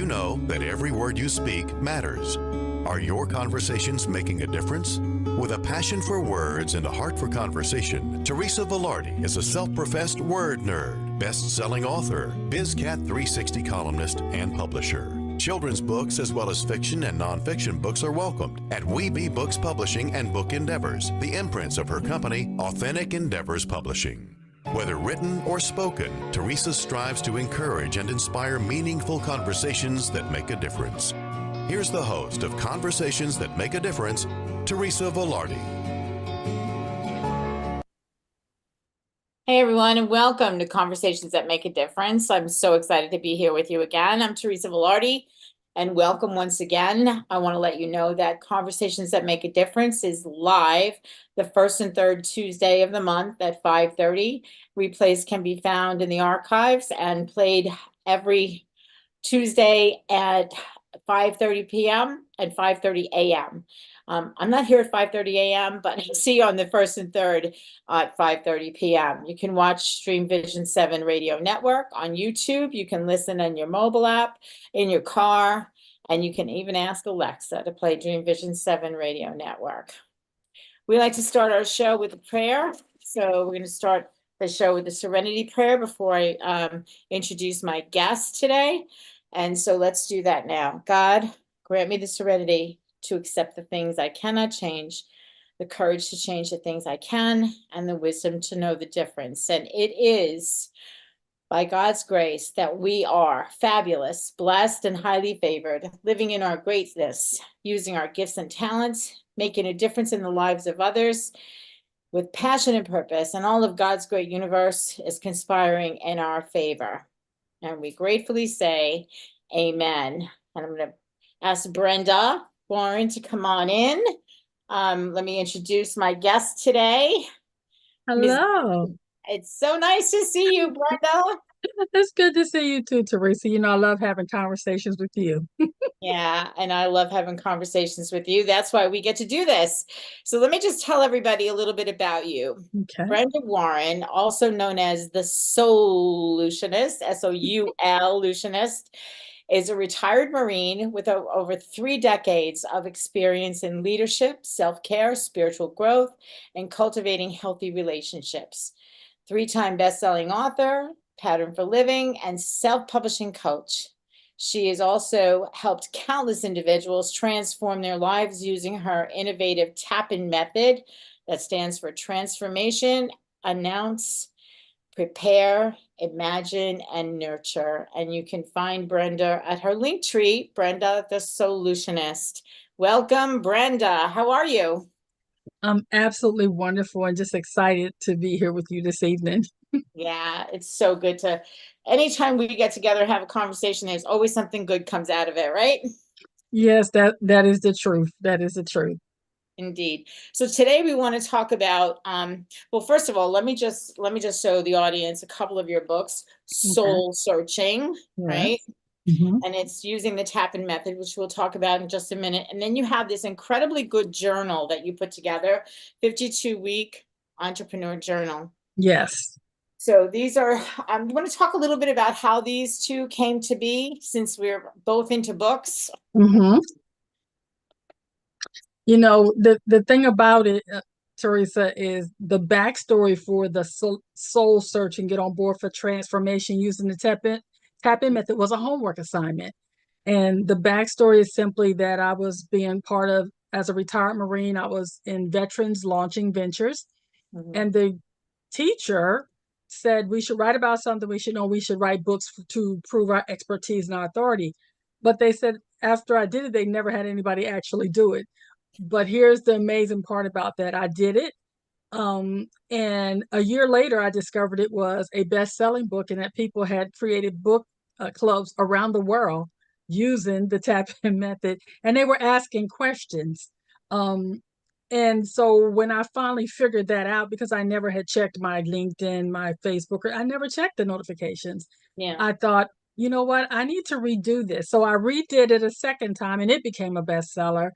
know that every word you speak matters? Are your conversations making a difference? With a passion for words and a heart for conversation, Teresa Velardi is a self-professed word nerd, best-selling author, BizCat 360 columnist, and publisher. Children's books as well as fiction and nonfiction books are welcomed at WeBe Books Publishing and Book Endeavors, the imprints of her company, Authentic Endeavors Publishing. Whether written or spoken, Teresa strives to encourage and inspire meaningful conversations that make a difference. Here's the host of Conversations That Make a Difference, Teresa Velardi. Hey everyone, and welcome to Conversations That Make a Difference. I'm so excited to be here with you again. I'm Teresa Velardi, and welcome once again. I want to let you know that Conversations That Make a Difference is live the first and third Tuesday of the month at 5:30. Replays can be found in the archives and played every Tuesday at 5:30 p.m. and 5:30 a.m. I'm not here at 5:30 a.m., but I'll see you on the first and third at 5:30 p.m. You can watch Dreamvisions 7 Radio Network on YouTube. You can listen on your mobile app, in your car, and you can even ask Alexa to play Dreamvisions 7 Radio Network. We like to start our show with a prayer. So we're going to start the show with the Serenity Prayer before I introduce my guest today. And so let's do that now. God, grant me the serenity to accept the things I cannot change, the courage to change the things I can, and the wisdom to know the difference. And it is by God's grace that we are fabulous, blessed, and highly favored, living in our greatness, using our gifts and talents, making a difference in the lives of others with passion and purpose, and all of God's great universe is conspiring in our favor. And we gratefully say, amen. And I'm going to ask Brenda Warren to come on in. Let me introduce my guest today. Hello. It's so nice to see you, Brenda. It's good to see you too, Teresa. You know, I love having conversations with you. Yeah, and I love having conversations with you. That's why we get to do this. So let me just tell everybody a little bit about you. Okay. Brenda Warren, also known as the Soulutionist, Soulutionist, is a retired Marine with over 3 decades of experience in leadership, self-care, spiritual growth, and cultivating healthy relationships. 3-time best-selling author, pattern for living, and self-publishing coach. She has also helped countless individuals transform their lives using her innovative TAPIN Method, that stands for Transformation, Announce, Prepare, Imagine, and Nurture. And you can find Brenda at her link tree, Brenda the Soulutionist. Welcome, Brenda. How are you? I'm absolutely wonderful and just excited to be here with you this evening. Yeah, it's so good to, anytime we get together and have a conversation, there's always something good comes out of it, right? Yes, that is the truth. That is the truth. Indeed. So today we want to talk about, well, first of all, let me just show the audience a couple of your books, Soul Searching, right? Mm-hmm. And it's using the TAPIN Method, which we'll talk about in just a minute. And then you have this incredibly good journal that you put together, 52-week entrepreneur journal. Yes. So these are, I'm going to talk a little bit about how these two came to be, since we're both into books. Mm-hmm. You know, the thing about it, Teresa, is the backstory for the soul search and get on board for transformation using the TAPIN Method was a homework assignment. And the backstory is simply that I was being part of, as a retired Marine, I was in Veterans Launching Ventures. Mm-hmm. And the teacher said we should write about something, we should write books to prove our expertise and our authority. But they said after I did it, they never had anybody actually do it. But here's the amazing part about that. I did it. And a year later, I discovered it was a best-selling book and that people had created book clubs around the world using the TAPIN Method. And they were asking questions. And so when I finally figured that out, because I never had checked my LinkedIn, my Facebook, I never checked the notifications. Yeah. I thought, you know what, I need to redo this. So I redid it a second time and it became a bestseller.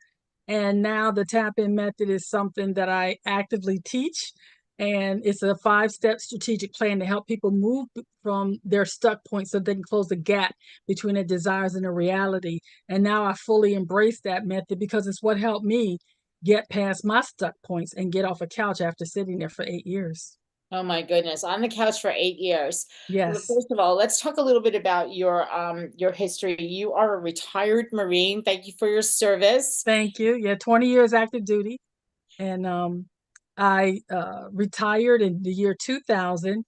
And now the TAPIN Method is something that I actively teach And it's a 5-step strategic plan to help people move from their stuck point so they can close the gap between their desires and their reality. And now I fully embrace that method because it's what helped me get past my stuck points and get off a couch after sitting there for 8 years. Oh my goodness, on the couch for 8 years. Well, Yes. first of all, let's talk a little bit about your history. You are a retired Marine. Thank you for your service. Thank you. Yeah, 20 years active duty. And I retired in the year 2000,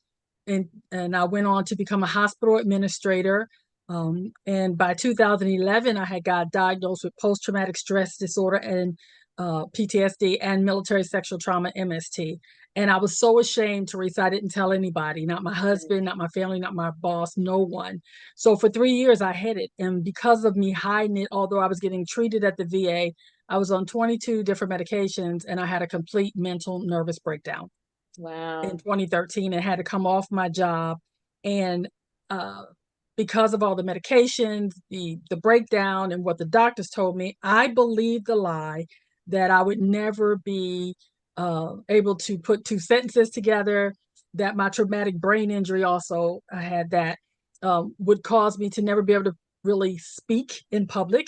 and I went on to become a hospital administrator. And by 2011, I had got diagnosed with post-traumatic stress disorder and PTSD and military sexual trauma, MST. And I was so ashamed, Teresa, I didn't tell anybody, not my husband, not my family, not my boss, no one. So for 3 years, I hid it. And because of me hiding it, although I was getting treated at the VA, I was on 22 different medications, and I had a complete mental nervous breakdown in Wow. 2013 and had to come off my job. And uh, because of all the medications, the breakdown, and what the doctors told me, I believed the lie that I would never be able to put two sentences together, that my traumatic brain injury also, I had that, would cause me to never be able to really speak in public.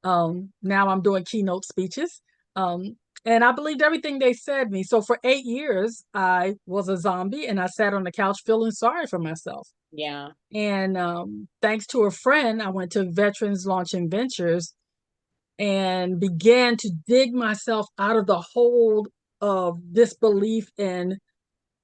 Now I'm doing keynote speeches. And I believed everything they said me. So for 8 years, I was a zombie and I sat on the couch feeling sorry for myself. Yeah. And thanks to a friend, I went to Veterans Launching Ventures and began to dig myself out of the hold of disbelief and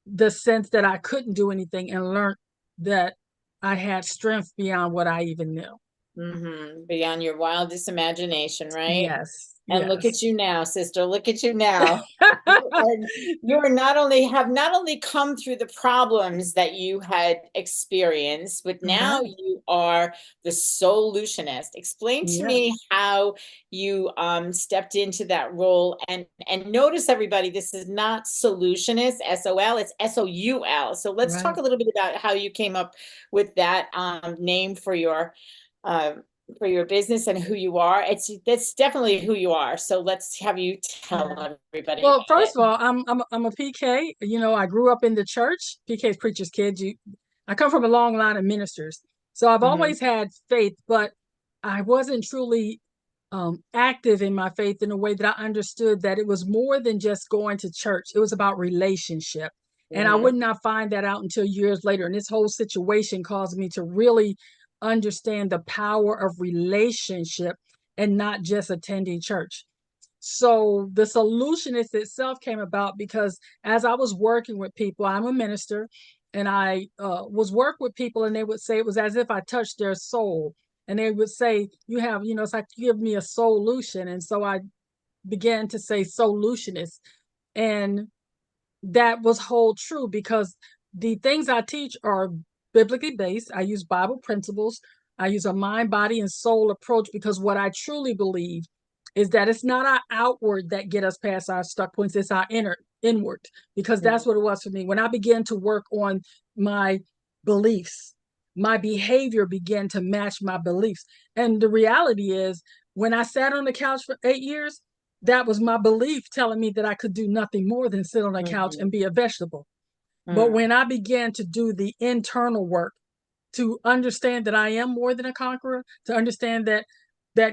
the sense that I couldn't do anything, and learned that I had strength beyond what I even knew. Beyond your wildest imagination, right? Yes, And look yes. at you now, sister. Look at you now. And you are not only come through the problems that you had experienced, but now Right. you are the solutionist. Explain to Yes. me how you stepped into that role, and notice, everybody, this is not solutionist, SOL, it's SOUL. So let's talk Right. a little bit about how you came up with that name uh, for your business and who you are. That's definitely who you are. So let's have you Yeah. tell everybody Well, about it. first of all, I'm a PK. You know, I grew up in the church. PK's preacher's kid. I come from a long line of ministers, so I've Mhm. always had faith, but I wasn't truly active in my faith in a way that I understood that it was more than just going to church. It was about relationship, and I would Mhm. not find that out until years later. And this whole situation caused me to really understand the power of relationship and not just attending church. So the solutionist itself came about because as I was working with people, I'm a minister, and I was work with people, and they would say it was as if I touched their soul, and they would say, "You have, it's like you give me a solution," and so I began to say solutionist, and that was hold true because the things I teach are biblically based. I use Bible principles. I use a mind, body, and soul approach because what I truly believe is that it's not our outward that get us past our stuck points, it's our inward, because that's Mhm. what it was for me. When I began to work on my beliefs, my behavior began to match my beliefs. And the reality is, when I sat on the couch for 8 years, that was my belief telling me that I could do nothing more than sit on a couch and Mhm. be a vegetable. But Mhm. when I began to do the internal work, to understand that I am more than a conqueror, to understand that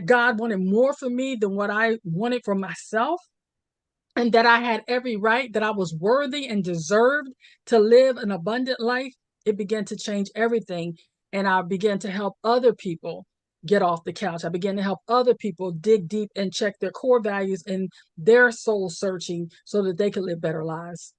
God wanted more for me than what I wanted for myself, and that I had every right, that I was worthy and deserved to live an abundant life, it began to change everything. And I began to help other people get off the couch. I began to help other people dig deep and check their core values and their soul searching so that they could live better lives.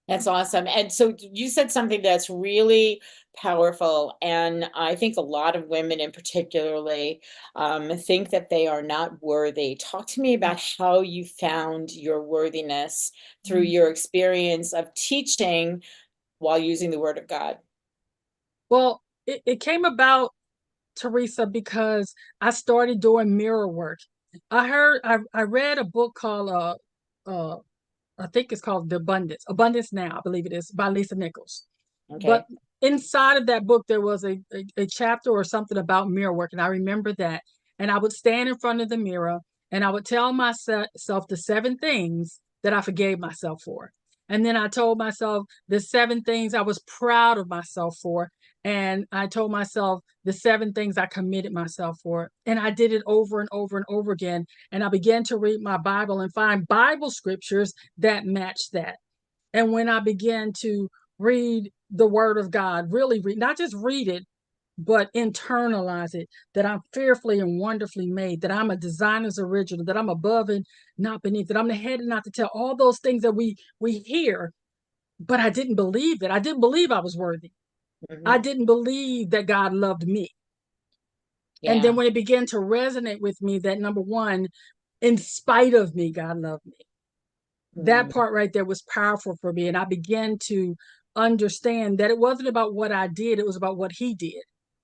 That's awesome. And so you said something that's really powerful. And I think a lot of women in particularly think that they are not worthy. Talk to me about how you found your worthiness through Mhm. your experience of teaching while using the word of God. Well, it came about, Teresa, because I started doing mirror work. I read a book called uh I think it's called The Abundance Now, I believe it is, by Lisa Nichols. But Okay. inside of that book, there was a chapter or something about mirror work. And I remember that. And I would stand in front of the mirror and I would tell myself the 7 things that I forgave myself for. And then I told myself the 7 things I was proud of myself for. And I told myself the 7 things I committed myself for. And I did it over and over and over again. And I began to read my Bible and find Bible scriptures that matched that. And when I began to read the word of God, really read, not just read it, but internalize it, that I'm fearfully and wonderfully made, that I'm a designer's original, that I'm above and not beneath, that I'm the head and not the tail, all those things that we hear, but I didn't believe it. I didn't believe I was worthy. I didn't believe that God loved me. And then Yeah. when it began to resonate with me that, number one, in spite of me, God loved me. That part right there was powerful for me. And I began to understand that it wasn't about what I did, it was about what he did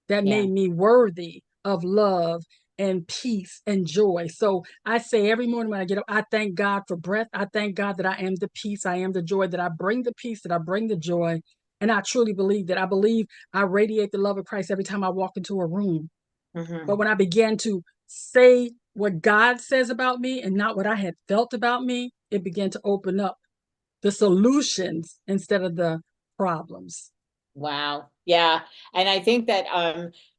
that Yeah. made me worthy of love and peace and joy. So I say every morning when I get up, I thank God for breath. I thank God that I am the peace, I am the joy, that I bring the peace, that I bring the joy. And I truly believe that. I believe I radiate the love of Christ every time I walk into a room. But when I began to say what God says about me and not what I had felt about me, it began to open up the solutions instead of the problems. Wow. Yeah. And I think that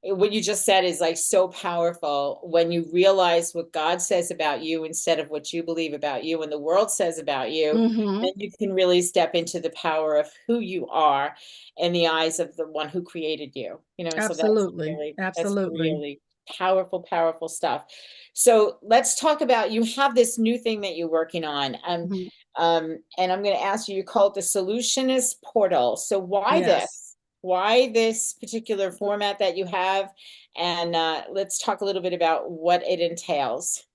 what you just said is like so powerful when you realize what God says about you instead of what you believe about you and the world says about you, Mm-hmm. then you can really step into the power of who you are in the eyes of the one who created you. And so Absolutely. that's Absolutely. really powerful, powerful stuff. So let's talk about, you have this new thing that you're working on. Mhm. And I'm going to ask you, you call it the Soulutionist portal. So why Yes. this? Why this particular format that you have? And let's talk a little bit about what it entails.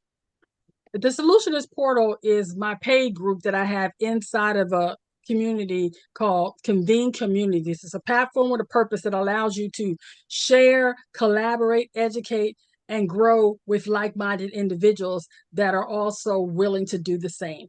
The Solutionist Portal is my paid group that I have inside of a community called Convene Communities. It's a platform with a purpose that allows you to share, collaborate, educate, and grow with like-minded individuals that are also willing to do the same.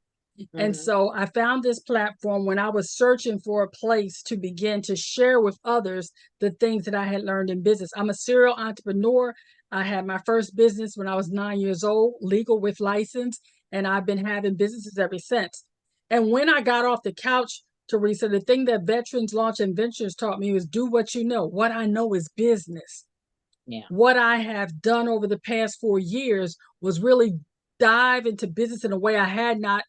And Mhm. so I found this platform when I was searching for a place to begin to share with others the things that I had learned in business. I'm a serial entrepreneur. I had my first business when I was 9 years old, legal with license, and I've been having businesses ever since. And when I got off the couch, Teresa, the thing that Veterans Launch and Ventures taught me was do what you know. What I know is business. Yeah. What I have done over the past 4 years was really dive into business in a way I had not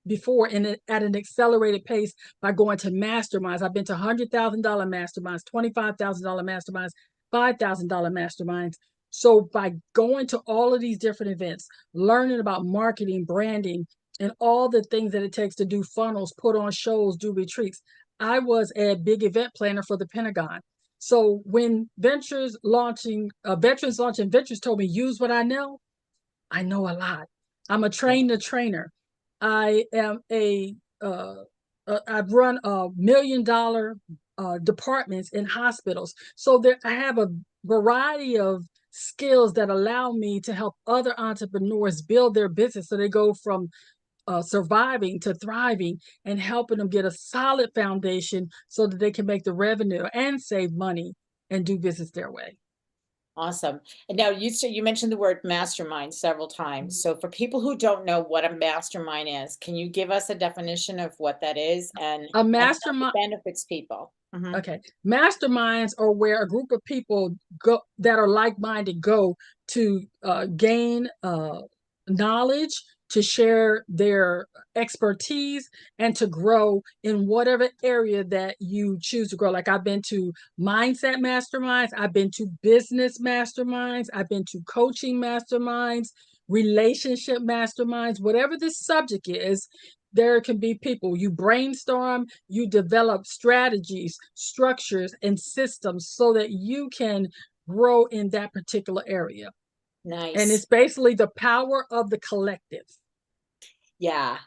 before at an accelerated pace by going to masterminds. I've been to $100,000 masterminds, $25,000 masterminds, $5,000 masterminds. So by going to all of these different events, learning about marketing, branding, and all the things that it takes to do funnels, put on shows, do retreats, I was a big event planner for the Pentagon. So when Veterans Launching Ventures told me, use what I know a lot. I'm a trainer. I am I've run $1 million departments in hospitals. So there, I have a variety of skills that allow me to help other entrepreneurs build their business so they go from surviving to thriving and helping them get a solid foundation so that they can make the revenue and save money and do business their way. Awesome. And now you mentioned the word mastermind several times. So for people who don't know what a mastermind is, can you give us a definition of what that is A and how it mastermind benefits people? Okay. Masterminds are where a group of people go that are like-minded go to gain knowledge, to share their expertise, and to grow in whatever area that you choose to grow. Like I've been to mindset masterminds, I've been to business masterminds, I've been to coaching masterminds, relationship masterminds, whatever the subject is, there can be people. You brainstorm, you develop strategies, structures, and systems so that you can grow in that particular area. And it's Nice. basically the power of the collective. Yeah.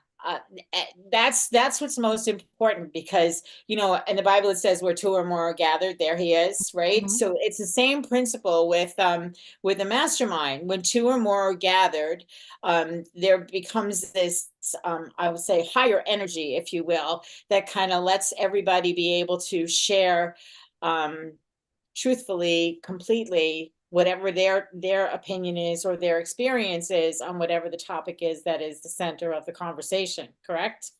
That's what's most important because, in the Bible, it says where two or more are gathered, there he is, right? Mhm. So it's the same principle with a mastermind. When two or more are gathered, there becomes this, I would say, higher energy, if you will, that kind of lets everybody be able to share, um, truthfully, completely, whatever their opinion is or their experience is on whatever the topic is that is the center of the conversation, correct?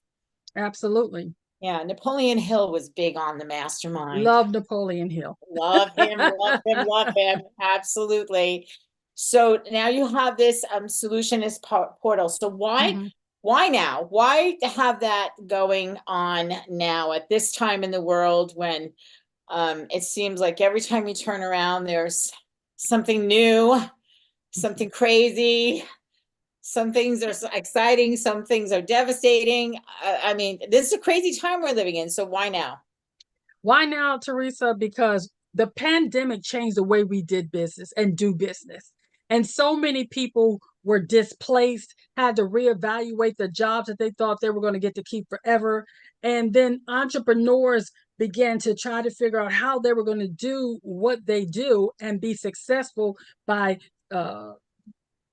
Absolutely. Yeah, Napoleon Hill was big on the mastermind. Love Napoleon Hill. Love him, love him, love him. Absolutely. So now you have this Soulutionist portal. So Mhm. why now? Why have that going on now at this time in the world when it seems like every time you turn around, there's something new, something crazy. Some things are so exciting, some things are devastating. I mean, this is a crazy time we're living in. So why now? Why now, Teresa? Because the pandemic changed the way we did business and do business. And so many people were displaced, had to reevaluate the jobs that they thought they were going to get to keep forever. And then entrepreneurs began to try to figure out how they were going to do what they do and be successful by uh,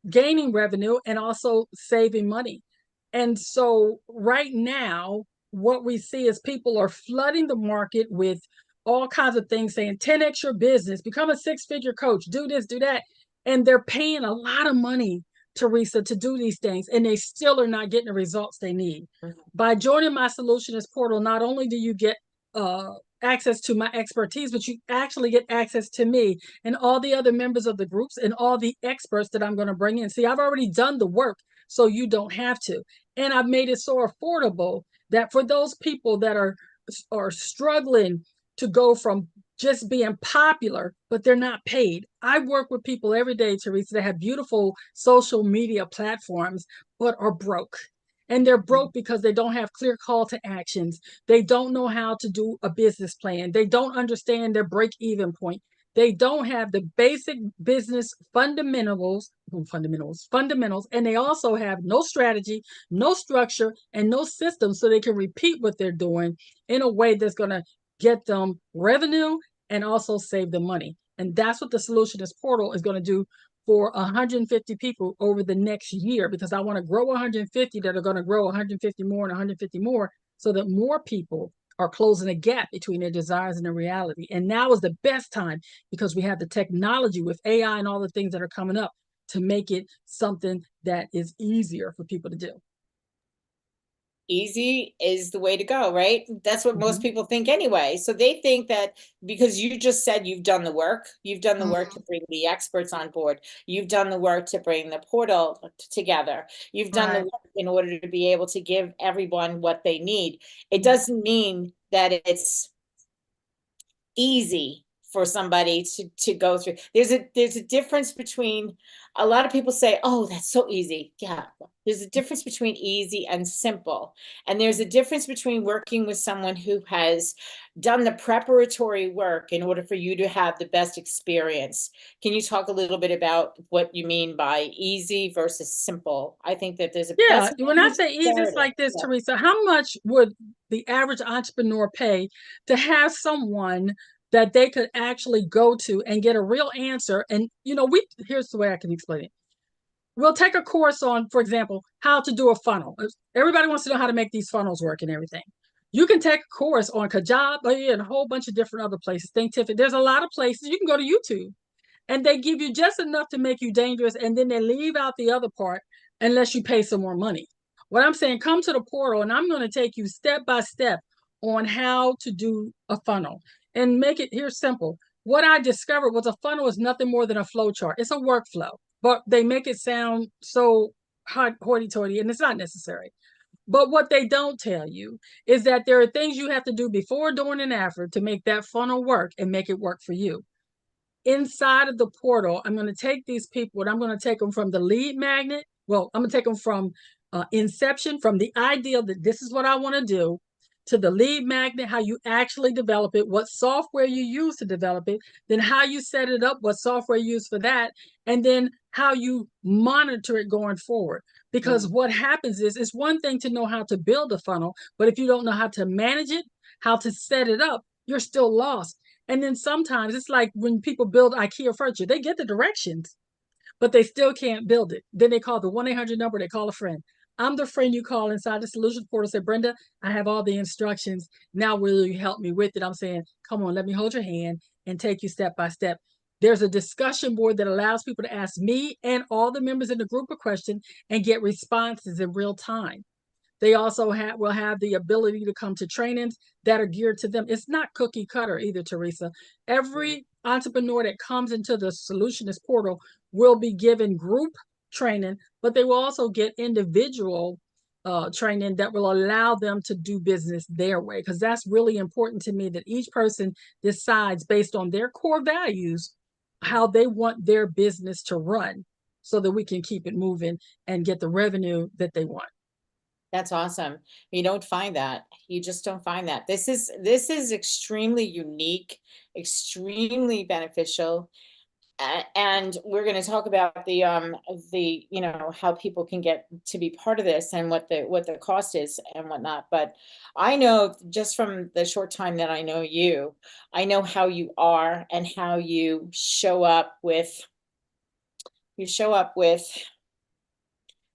gaining revenue and also saving money. And so right now, what we see is people are flooding the market with all kinds of things saying 10x your business, become a six-figure coach, do this, do that. And they're paying a lot of money, Teresa, to do these things, and they still are not getting the results they need. By joining my Soulutionist portal, not only do you get access to my expertise, but you actually get access to me and all the other members of the groups and all the experts that I'm going to bring in. See, I've already done the work, so you don't have to. And I've made it so affordable that for those people that are struggling to go from just being popular, but they're not paid. I work with people every day, Teresa, that have beautiful social media platforms, but are broke. And they're broke because they don't have clear call to actions. They don't know how to do a business plan. They don't understand their break even point. They don't have the basic business fundamentals, and they also have no strategy, no structure, and no system so they can repeat what they're doing in a way that's going to get them revenue and also save them money. And that's what the Soulutionist portal is going to do for 150 people over the next year, because I want to grow 150 that are going to grow 150 more and 150 more so that more people are closing a gap between their desires and their reality. And now is the best time because we have the technology with AI and all the things that are coming up to make it something that is easier for people to do. Easy is the way to go, right? That's what most Mhm. people think anyway. So they think that because you just said you've done the work, you've done the work to bring the experts on board, you've done the work to bring the portal together, you've done the Right. work in order to be able to give everyone what they need. It doesn't mean that it's easy for somebody to go through. There's a difference between, a lot of people say, oh, that's so easy. Yeah, there's a difference between easy and simple. And there's a difference between working with someone who has done the preparatory work in order for you to have the best experience. Can you talk a little bit about what you mean by easy versus simple? I think that Yeah, that's a when I huge say easy, it's narrative. like this, Yeah. Teresa. How much would the average entrepreneur pay to have someone that they could actually go to and get a real answer? And here's the way I can explain it. We'll take a course on, for example, how to do a funnel. Everybody wants to know how to make these funnels work and everything. You can take a course on Kajabi and a whole bunch of different other places. Thinkific. There's a lot of places. You can go to YouTube and they give you just enough to make you dangerous, and then they leave out the other part unless you pay some more money. What I'm saying, come to the portal and I'm going to take you step by step on how to do a funnel and make it here simple. What I discovered was a funnel is nothing more than a flow chart. It's a workflow, but they make it sound so hoity-toity, and it's not necessary. But what they don't tell you is that there are things you have to do before, during, and after to make that funnel work and make it work for you. Inside of the portal, I'm going to take these people and I'm going to take them from the lead magnet. Well, I'm going to take them from inception, from the idea that this is what I want to do, to the lead magnet, how you actually develop it, what software you use to develop it, then how you set it up, what software you use for that, and then how you monitor it going forward. Because what happens is, it's one thing to know how to build a funnel, but if you don't know how to manage it, how to set it up, you're still lost. And then sometimes it's like when people build IKEA furniture, they get the directions, but they still can't build it. Then they call the 1-800 number, they call a friend. I'm the friend you call inside the solution portal. Say, Brenda, I have all the instructions. Now, will you help me with it? I'm saying, come on, let me hold your hand and take you step by step. There's a discussion board that allows people to ask me and all the members in the group a question and get responses in real time. They also will have the ability to come to trainings that are geared to them. It's not cookie cutter either, Teresa. Every entrepreneur that comes into the Soulutionist portal will be given group training, but they will also get individual training that will allow them to do business their way. Because that's really important to me, that each person decides based on their core values how they want their business to run, so that we can keep it moving and get the revenue that they want. That's awesome. You don't find that. You just don't find that. This is extremely unique, extremely beneficial. And we're going to talk about the how people can get to be part of this and what the cost is and whatnot. But I know, just from the short time that I know you, I know how you are and how you show up with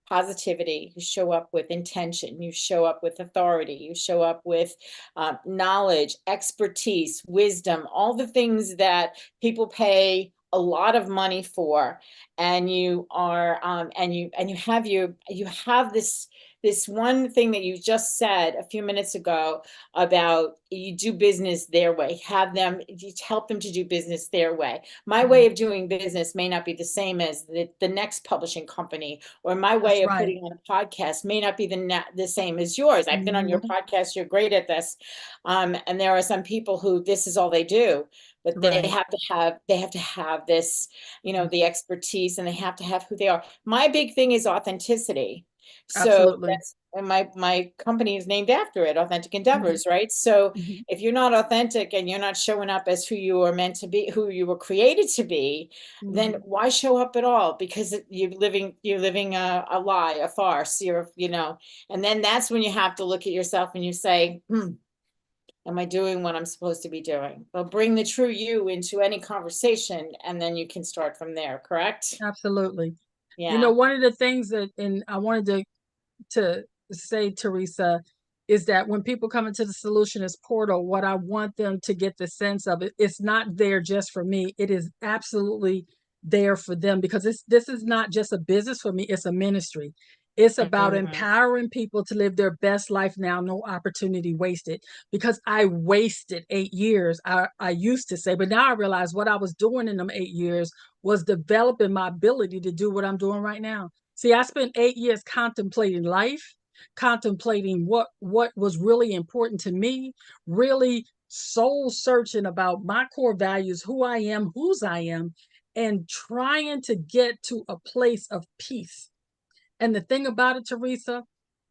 positivity, you show up with intention, you show up with authority, you show up with knowledge, expertise, wisdom, all the things that people pay a lot of money for. And you are you have this one thing that you just said a few minutes ago about you do business their way. You help them to do business their way. My way of doing business may not be the same as the next publishing company, or my way of putting on a podcast may not be the same as yours. I've been on your podcast. You're great at this. And there are some people who this is all they do, but they have to have this, the expertise, and they have to have who they are. My big thing is authenticity. So that's, and my company is named after it, Authentic Endeavors, right? So if you're not authentic and you're not showing up as who you are meant to be, who you were created to be, then why show up at all? Because you're living a lie, a farce, and then that's when you have to look at yourself and you say, am I doing what I'm supposed to be doing? Well, bring the true you into any conversation, and then you can start from there, correct? Absolutely. Yeah. One of the things that, and I wanted to say, Teresa, is that when people come into the Soulutionist portal, what I want them to get the sense of it, it's not there just for me. It is absolutely there for them, because this is not just a business for me, it's a ministry. It's about empowering people to live their best life now, no opportunity wasted. Because I wasted 8 years, I used to say, but now I realize what I was doing in them 8 years was developing my ability to do what I'm doing right now. See, I spent 8 years contemplating life, contemplating what was really important to me, really soul searching about my core values, who I am, whose I am, and trying to get to a place of peace. And the thing about it, Teresa,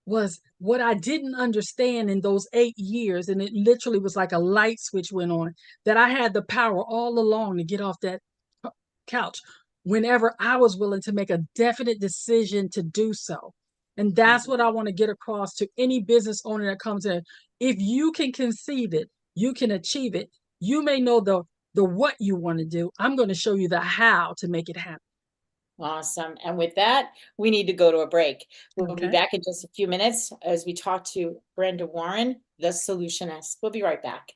was what I didn't understand in those 8 years, and it literally was like a light switch went on, that I had the power all along to get off that couch whenever I was willing to make a definite decision to do so. And that's what I want to get across to any business owner that comes in. If you can conceive it, you can achieve it. You may know the what you want to do. I'm going to show you the how to make it happen. Awesome. And with that, we need to go to a break. We'll be back in just a few minutes as we talk to Brenda Warren, the Soulutionist. We'll be right back.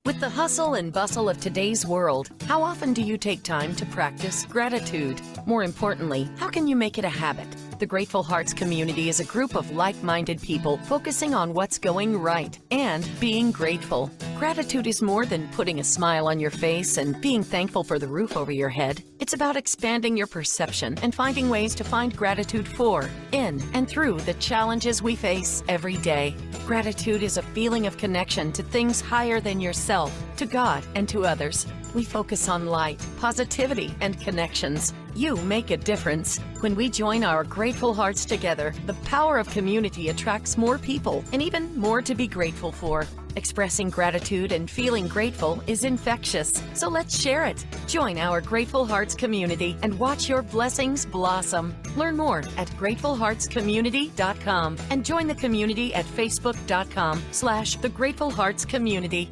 With the hustle and bustle of today's world, how often do you take time to practice gratitude? More importantly, how can you make it a habit? The Grateful Hearts community is a group of like-minded people focusing on what's going right and being grateful. Gratitude is more than putting a smile on your face and being thankful for the roof over your head. It's about expanding your perception and finding ways to find gratitude for, in, and through the challenges we face every day. Gratitude is a feeling of connection to things higher than yourself, to God, and to others. We focus on light, positivity, and connections. You make a difference. When we join our grateful hearts together, the power of community attracts more people and even more to be grateful for. Expressing gratitude and feeling grateful is infectious, so let's share it. Join our Grateful Hearts community and watch your blessings blossom. Learn more at gratefulheartscommunity.com and join the community at facebook.com/The Grateful Hearts Community.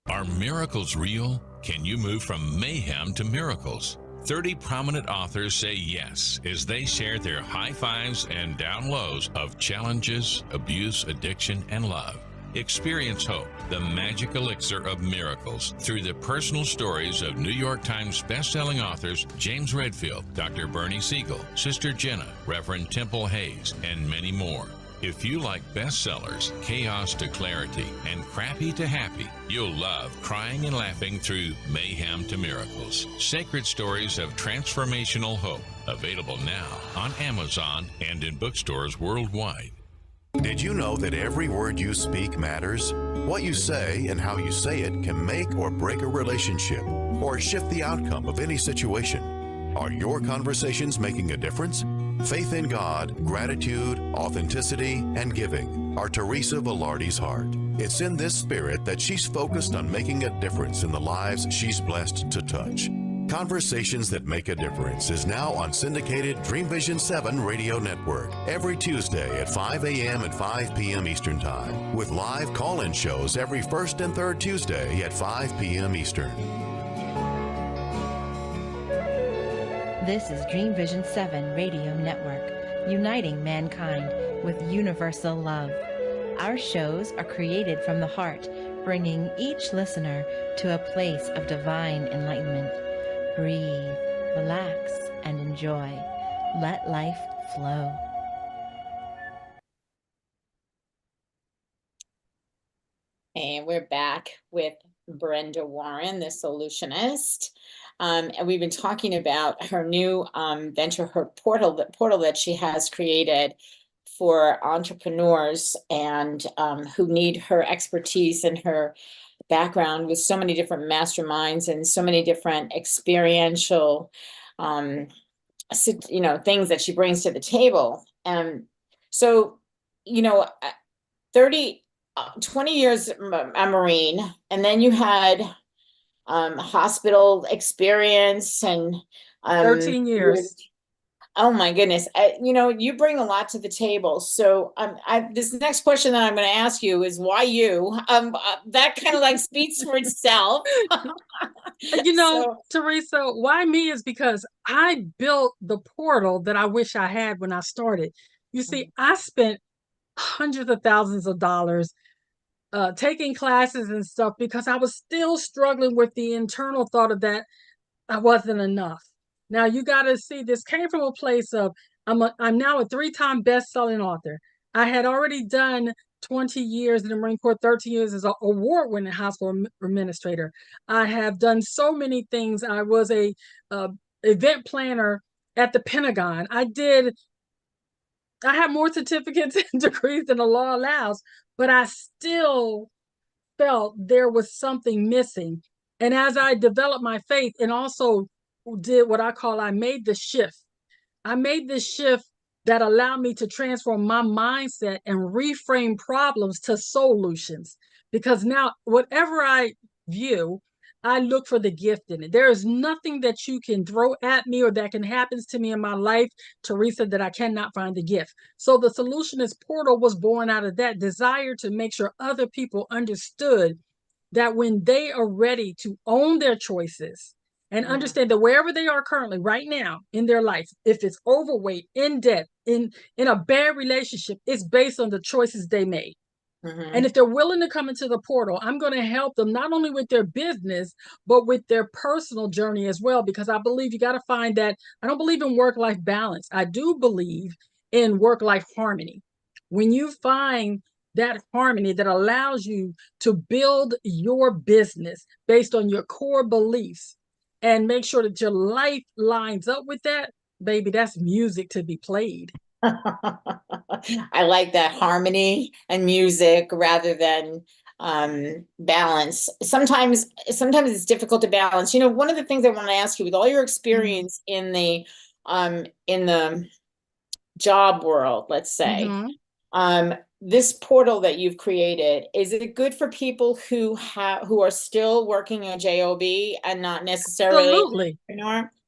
Are miracles real? Can you move from mayhem to miracles? 30 prominent authors say yes as they share their high fives and down lows of challenges, abuse, addiction, and love. Experience hope, the magic elixir of miracles, through the personal stories of New York Times bestselling authors James Redfield, Dr. Bernie Siegel, Sister Jenna, Reverend Temple Hayes, and many more. If you like bestsellers, chaos to clarity, and crappy to happy, you'll love Crying and Laughing Through Mayhem to Miracles. Sacred Stories of Transformational Hope. Available now on Amazon and in bookstores worldwide. Did you know that every word you speak matters? What you say and how you say it can make or break a relationship or shift the outcome of any situation. Are your conversations making a difference? Faith in God, gratitude, authenticity, and giving are Teresa Velardi's heart. It's in this spirit that she's focused on making a difference in the lives she's blessed to touch. Conversations That Make a Difference is now on syndicated Dreamvisions 7 radio network every Tuesday at 5 a.m. and 5 p.m. Eastern Time, with live call-in shows every first and third Tuesday at 5 p.m. Eastern. This is Dreamvision 7 Radio Network, uniting mankind with universal love. Our shows are created from the heart, bringing each listener to a place of divine enlightenment. Breathe, relax, and enjoy. Let life flow. And we're back with Brenda Warren, the Soulutionist. And we've been talking about her new venture, her portal that she has created for entrepreneurs and who need her expertise and her background with so many different masterminds and so many different experiential, things that she brings to the table. And so, 20 years a Marine, and then you had hospital experience and 13 years. Oh my goodness. You bring a lot to the table. So this next question that I'm going to ask you is why you? That kind of like speaks for itself. Teresa, why me is because I built the portal that I wish I had when I started. You see, I spent hundreds of thousands of dollars taking classes and stuff because I was still struggling with the internal thought of that I wasn't enough. Now you got to see, this came from a place of I'm now a 3-time best-selling author. I had already done 20 years in the Marine Corps, 13 years as an award-winning hospital administrator. I have done so many things. I was a event planner at the Pentagon. I had more certificates and degrees than the law allows, but I still felt there was something missing. And as I developed my faith and also did what I made the shift. I made this shift that allowed me to transform my mindset and reframe problems to solutions. Because now, whatever I view, I look for the gift in it. There is nothing that you can throw at me or that can happen to me in my life, Teresa, that I cannot find the gift. So the Soulutionist portal was born out of that desire to make sure other people understood that when they are ready to own their choices, and understand that wherever they are currently right now in their life, if it's overweight, in debt, in a bad relationship, it's based on the choices they made. And if they're willing to come into the portal, I'm going to help them not only with their business, but with their personal journey as well, because I believe you got to find that. I don't believe in work-life balance. I do believe in work-life harmony. When you find that harmony that allows you to build your business based on your core beliefs, and make sure that your life lines up with that, baby, that's music to be played. I like that, harmony and music rather than balance. Sometimes it's difficult to balance. One of the things I want to ask you, with all your experience in the job world, let's say, this portal that you've created, is it good for people who are still working a job and not necessarily? Absolutely.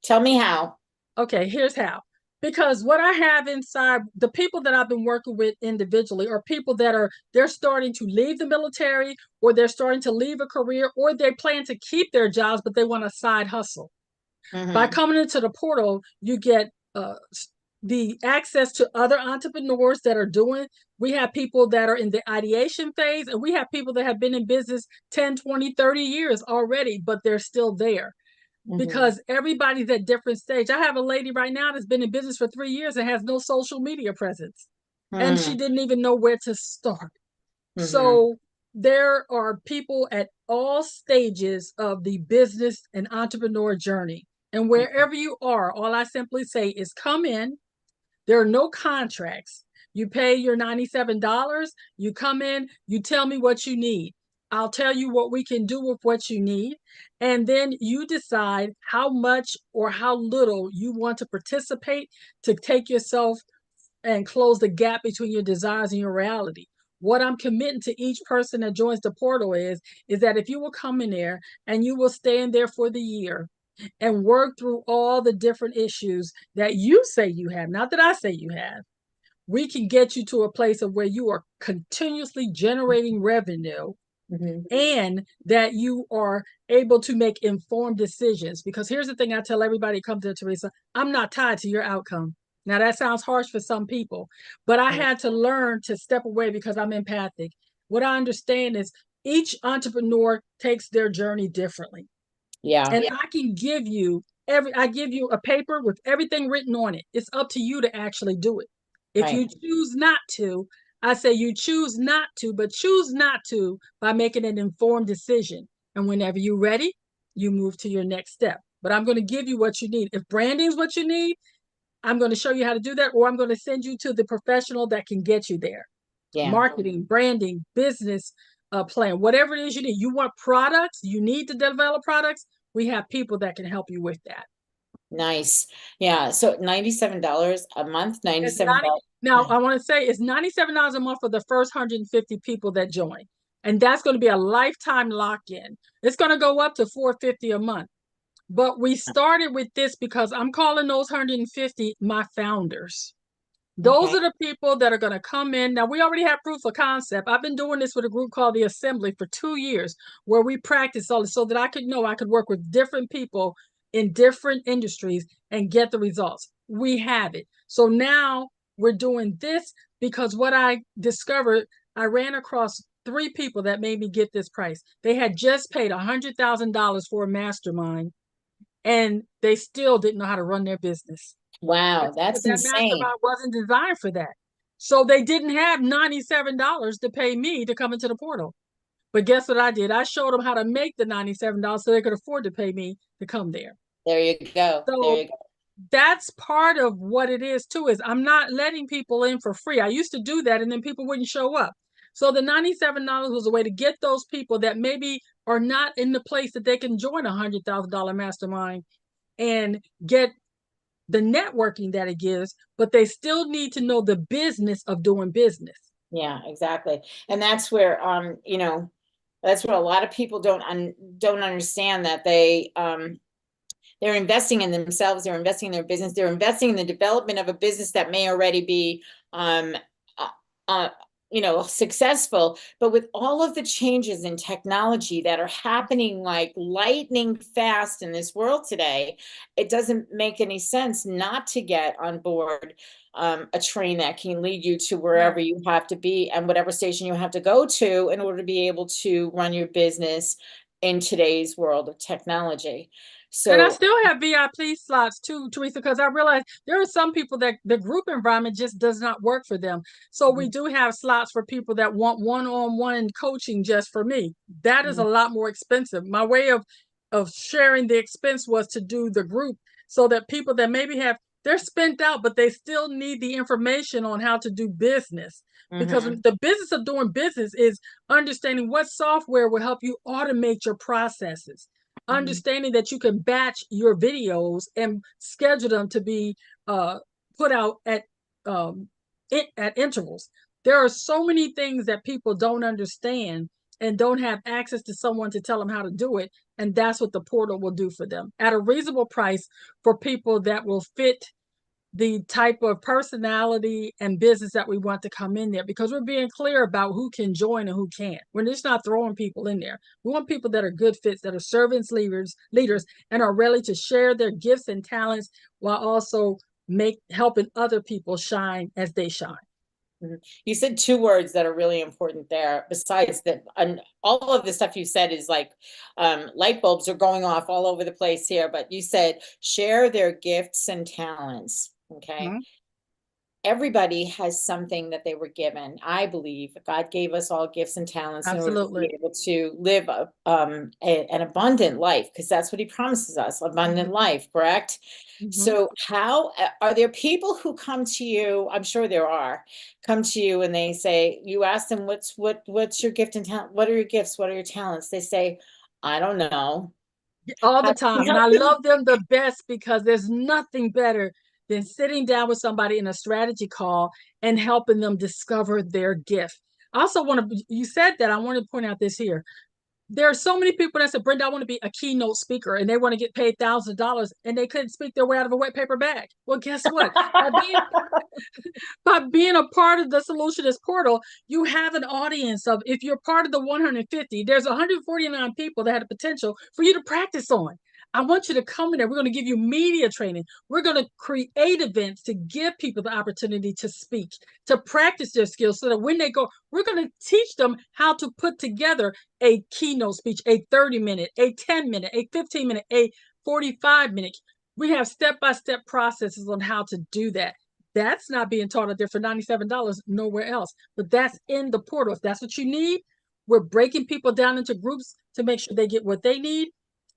Tell me how. Okay, here's how. Because what I have inside, the people that I've been working with individually are people that they're starting to leave the military, or they're starting to leave a career, or they plan to keep their jobs, but they want a side hustle. By coming into the portal, you get the access to other entrepreneurs that are doing. We have people that are in the ideation phase, and we have people that have been in business 10, 20, 30 years already, but they're still there because everybody's at different stage. I have a lady right now that's been in business for 3 years and has no social media presence, and she didn't even know where to start. So there are people at all stages of the business and entrepreneur journey. And wherever you are, all I simply say is come in. There are no contracts. You pay your $97, you come in, you tell me what you need. I'll tell you what we can do with what you need. And then you decide how much or how little you want to participate to take yourself and close the gap between your desires and your reality. What I'm committing to each person that joins the portal is that if you will come in there and you will stay in there for the year and work through all the different issues that you say you have, not that I say you have, we can get you to a place of where you are continuously generating revenue and that you are able to make informed decisions. Because here's the thing I tell everybody who comes to Teresa, I'm not tied to your outcome. Now that sounds harsh for some people, but I had to learn to step away because I'm empathic. What I understand is each entrepreneur takes their journey differently. And I can give you I give you a paper with everything written on it. It's up to you to actually do it. If you choose not to, I say you choose not to, but choose not to by making an informed decision. And whenever you're ready, you move to your next step. But I'm going to give you what you need. If branding is what you need, I'm going to show you how to do that, or I'm going to send you to the professional that can get you there. Marketing, branding, business plan, whatever it is you need. You want products, you need to develop products. We have people that can help you with that. Nice. Yeah. So $97 a month, $97. Now, I want to say it's $97 a month for the first 150 people that join. And that's going to be a lifetime lock-in. It's going to go up to $450 a month. But we started with this because I'm calling those 150 my founders. Those are the people that are going to come in. Now, we already have proof of concept. I've been doing this with a group called the Assembly for 2 years, where we practice all this so that I could know I could work with different people in different industries and get the results. We have it. So now we're doing this because what I discovered, I ran across 3 people that made me get this price. They had just paid $100,000 for a mastermind, and they still didn't know how to run their business. Wow, that's that insane. mastermind wasn't designed for that. So they didn't have $97 to pay me to come into the portal. But guess what I did? I showed them how to make the $97 so they could afford to pay me to come there. There you go. So there you go. That's part of what it is too, is I'm not letting people in for free. I used to do that and then people wouldn't show up. So the $97 was a way to get those people that maybe are not in the place that they can join a $100,000 mastermind and get the networking that it gives, but they still need to know the business of doing business. Yeah, exactly. And that's where, that's where a lot of people don't understand that they're investing in themselves, they're investing in their business, they're investing in the development of a business that may already be, successful, but with all of the changes in technology that are happening like lightning fast in this world today, it doesn't make any sense not to get on board a train that can lead you to wherever you have to be and whatever station you have to go to in order to be able to run your business in today's world of technology. So, and I still have VIP slots too, Teresa, because I realize there are some people that the group environment just does not work for them. So we do have slots for people that want one-on-one coaching just for me. That is a lot more expensive. My way of sharing the expense was to do the group so that people that maybe they're spent out, but they still need the information on how to do business. Because the business of doing business is understanding what software will help you automate your processes. Understanding that you can batch your videos and schedule them to be put out at intervals. There are so many things that people don't understand and don't have access to someone to tell them how to do it. And that's what the portal will do for them at a reasonable price for people that will fit the type of personality and business that we want to come in there, because we're being clear about who can join and who can't. We're just not throwing people in there. We want people that are good fits, that are servants, leaders, and are ready to share their gifts and talents while also helping other people shine as they shine. You said two words that are really important there. Besides that, and all of the stuff you said is like light bulbs are going off all over the place here. But you said share their gifts and talents. Okay. Mhm. Everybody has something that they were given. I believe God gave us all gifts and talents in order to Absolutely. be able to live an abundant life, because that's what he promises us, abundant life, correct? Mhm. So how are there people who come to you? I'm sure there are, come to you and they say, you ask them, what's your gift and talent? What are your gifts? What are your talents? They say, I don't know. All How the do you time. And help I them? love them the best because there's nothing better than sitting down with somebody in a strategy call and helping them discover their gift. I also want to, you said that, I want to point out this here. There are so many people that said, Brenda, I want to be a keynote speaker, and they want to get paid thousands of dollars, and they couldn't speak their way out of a wet paper bag. Well, guess what? By being a part of the Soulutionist portal, you have an audience of, if you're part of the 150, there's 149 people that had the potential for you to practice on. I want you to come in there. We're going to give you media training. We're going to create events to give people the opportunity to speak, to practice their skills so that when they go, we're going to teach them how to put together a keynote speech, a 30-minute, a 10-minute, a 15-minute, a 45-minute. We have step-by-step processes on how to do that. That's not being taught out there for $97 nowhere else, but that's in the portal. If that's what you need, we're breaking people down into groups to make sure they get what they need.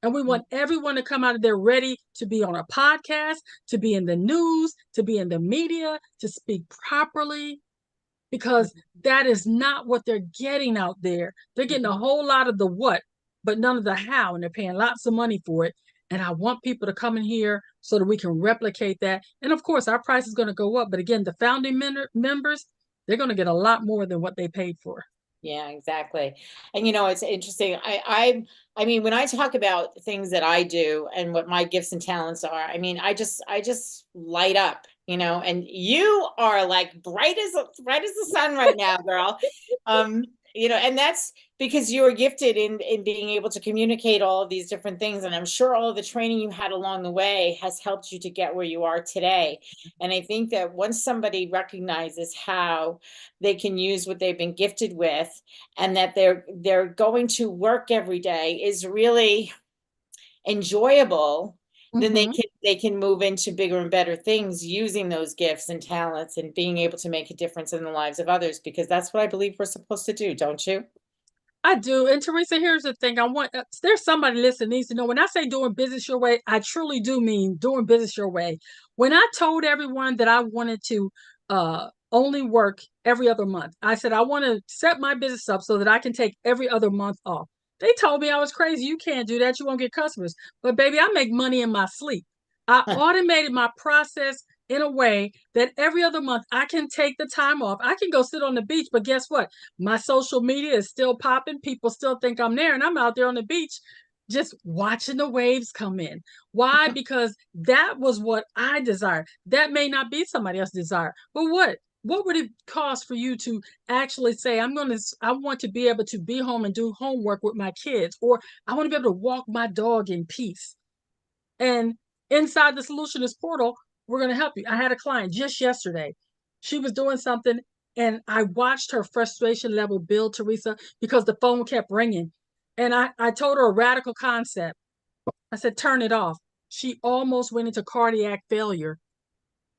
And we want everyone to come out of there ready to be on a podcast, to be in the news, to be in the media, to speak properly, because that is not what they're getting out there. They're getting a whole lot of the what, but none of the how, and they're paying lots of money for it. And I want people to come in here so that we can replicate that. And of course, our price is going to go up. But again, the founding members, they're going to get a lot more than what they paid for. Yeah, exactly. And it's interesting. I mean, when I talk about things that I do and what my gifts and talents are, I mean, I just light up, and you are like bright as the sun right now, girl. And that's because you are gifted in being able to communicate all of these different things. And I'm sure all of the training you had along the way has helped you to get where you are today. And I think that once somebody recognizes how they can use what they've been gifted with, and that they're going to work every day is really enjoyable, then they can move into bigger and better things using those gifts and talents and being able to make a difference in the lives of others, because that's what I believe we're supposed to do, don't you? I do. And Teresa, here's the thing. There's somebody listening needs to know, when I say doing business your way, I truly do mean doing business your way. When I told everyone that I wanted to only work every other month, I said, I want to set my business up so that I can take every other month off. They told me I was crazy. You can't do that. You won't get customers. But baby, I make money in my sleep. I automated my process in a way that every other month I can take the time off. I can go sit on the beach, but guess what? My social media is still popping. People still think I'm there, and I'm out there on the beach just watching the waves come in. Why? Because that was what I desired. That may not be somebody else's desire, but what would it cost for you to actually say, I want to be able to be home and do homework with my kids, or I want to be able to walk my dog in peace? And inside the Soulutionist portal, we're going to help you. I had a client just yesterday. She was doing something, and I watched her frustration level build, Teresa, because the phone kept ringing. And I told her a radical concept. I said, turn it off. She almost went into cardiac failure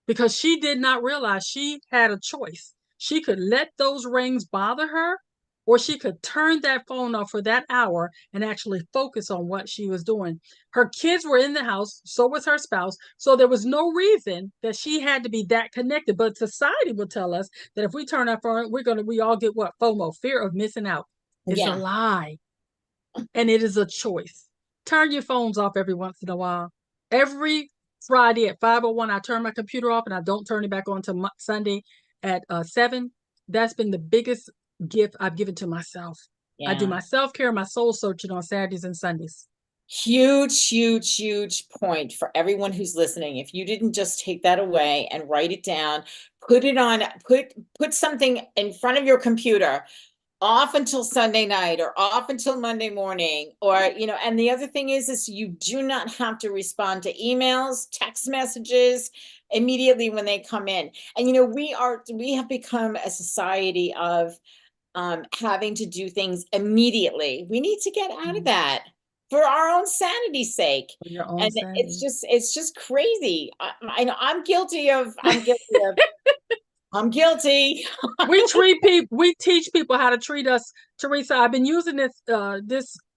because she did not realize she had a choice. She could let those rings bother her, or she could turn that phone off for that hour and actually focus on what she was doing. Her kids were in the house, so was her spouse. So there was no reason that she had to be that connected. But society will tell us that if we turn our phone, we all get what? FOMO, fear of missing out. It's a lie. And it is a choice. Turn your phones off every once in a while. Every Friday at 5:01, I turn my computer off and I don't turn it back on until Sunday at 7. That's been the biggest gift I've given to myself. I do my self-care, my soul searching on Saturdays and Sundays. Huge point for everyone who's listening. If you didn't just take that away and write it down, put it on, put something in front of your computer, off until Sunday night or off until Monday morning, or, and the other thing is you do not have to respond to emails, text messages, immediately when they come in. And, you know, we have become a society of having to do things immediately. We need to get out of that for our own sanity's sake. For your own And sanity. it's just crazy. I know I'm guilty of, I'm guilty. We teach people how to treat us. Teresa, I've been using this